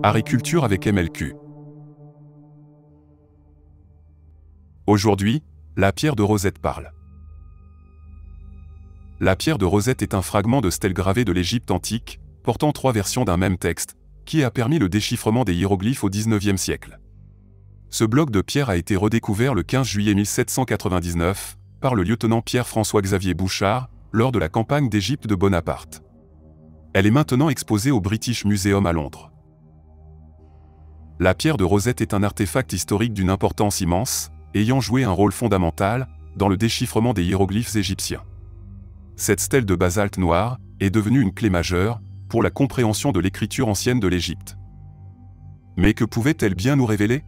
Agriculture avec MLQ. Aujourd'hui, la pierre de Rosette parle. La pierre de Rosette est un fragment de stèle gravée de l'Égypte antique, portant 3 versions d'un même texte, qui a permis le déchiffrement des hiéroglyphes au XIXe siècle. Ce bloc de pierre a été redécouvert le 15 juillet 1799 par le lieutenant Pierre-François-Xavier Bouchard lors de la campagne d'Égypte de Bonaparte. Elle est maintenant exposée au British Museum à Londres. La pierre de Rosette est un artefact historique d'une importance immense, ayant joué un rôle fondamental dans le déchiffrement des hiéroglyphes égyptiens. Cette stèle de basalte noir est devenue une clé majeure pour la compréhension de l'écriture ancienne de l'Égypte. Mais que pouvait-elle bien nous révéler?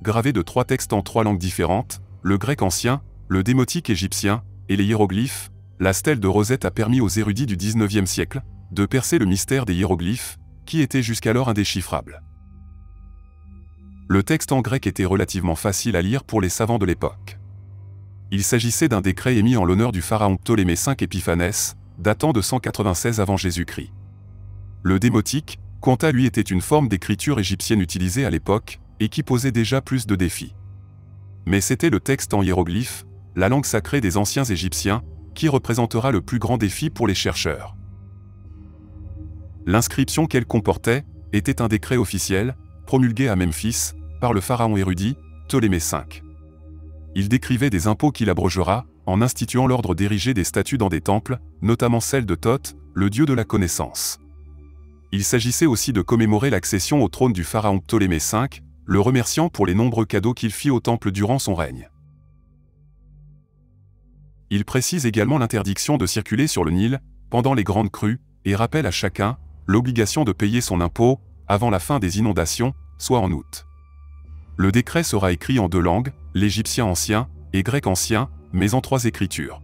Gravée de 3 textes en 3 langues différentes, le grec ancien, le démotique égyptien et les hiéroglyphes, la stèle de Rosette a permis aux érudits du XIXe siècle de percer le mystère des hiéroglyphes, qui était jusqu'alors indéchiffrable. Le texte en grec était relativement facile à lire pour les savants de l'époque. Il s'agissait d'un décret émis en l'honneur du pharaon Ptolémée V Épiphanès, datant de 196 avant Jésus-Christ. Le démotique, quant à lui, était une forme d'écriture égyptienne utilisée à l'époque, et qui posait déjà plus de défis. Mais c'était le texte en hiéroglyphes, la langue sacrée des anciens Égyptiens, qui représentera le plus grand défi pour les chercheurs. L'inscription qu'elle comportait était un décret officiel, promulgué à Memphis, par le pharaon érudit, Ptolémée V. Il décrivait des impôts qu'il abrogera, en instituant l'ordre d'ériger des statues dans des temples, notamment celle de Thoth, le dieu de la connaissance. Il s'agissait aussi de commémorer l'accession au trône du pharaon Ptolémée V, le remerciant pour les nombreux cadeaux qu'il fit au temple durant son règne. Il précise également l'interdiction de circuler sur le Nil, pendant les grandes crues, et rappelle à chacun l'obligation de payer son impôt, avant la fin des inondations, soit en août. Le décret sera écrit en 2 langues, l'égyptien ancien et grec ancien, mais en 3 écritures.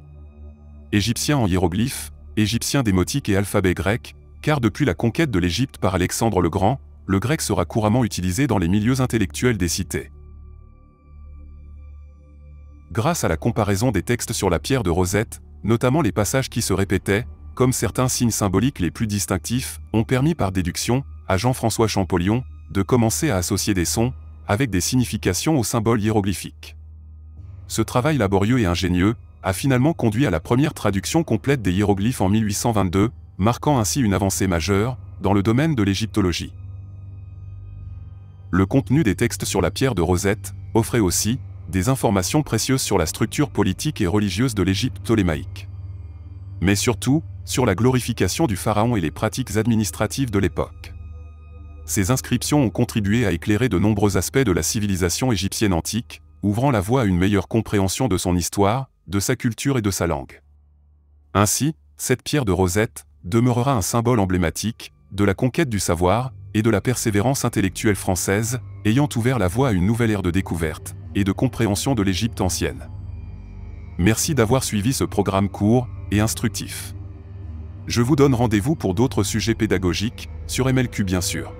Égyptien en hiéroglyphes, égyptien démotique et alphabet grec, car depuis la conquête de l'Égypte par Alexandre le Grand, le grec sera couramment utilisé dans les milieux intellectuels des cités. Grâce à la comparaison des textes sur la pierre de Rosette, notamment les passages qui se répétaient, comme certains signes symboliques les plus distinctifs, ont permis par déduction, à Jean-François Champollion, de commencer à associer des sons, avec des significations aux symboles hiéroglyphiques. Ce travail laborieux et ingénieux a finalement conduit à la première traduction complète des hiéroglyphes en 1822, marquant ainsi une avancée majeure dans le domaine de l'égyptologie. Le contenu des textes sur la pierre de Rosette offrait aussi des informations précieuses sur la structure politique et religieuse de l'Égypte ptolémaïque. Mais surtout, sur la glorification du pharaon et les pratiques administratives de l'époque. Ces inscriptions ont contribué à éclairer de nombreux aspects de la civilisation égyptienne antique, ouvrant la voie à une meilleure compréhension de son histoire, de sa culture et de sa langue. Ainsi, cette pierre de Rosette demeurera un symbole emblématique de la conquête du savoir et de la persévérance intellectuelle française, ayant ouvert la voie à une nouvelle ère de découverte et de compréhension de l'Égypte ancienne. Merci d'avoir suivi ce programme court et instructif. Je vous donne rendez-vous pour d'autres sujets pédagogiques, sur MLQ bien sûr.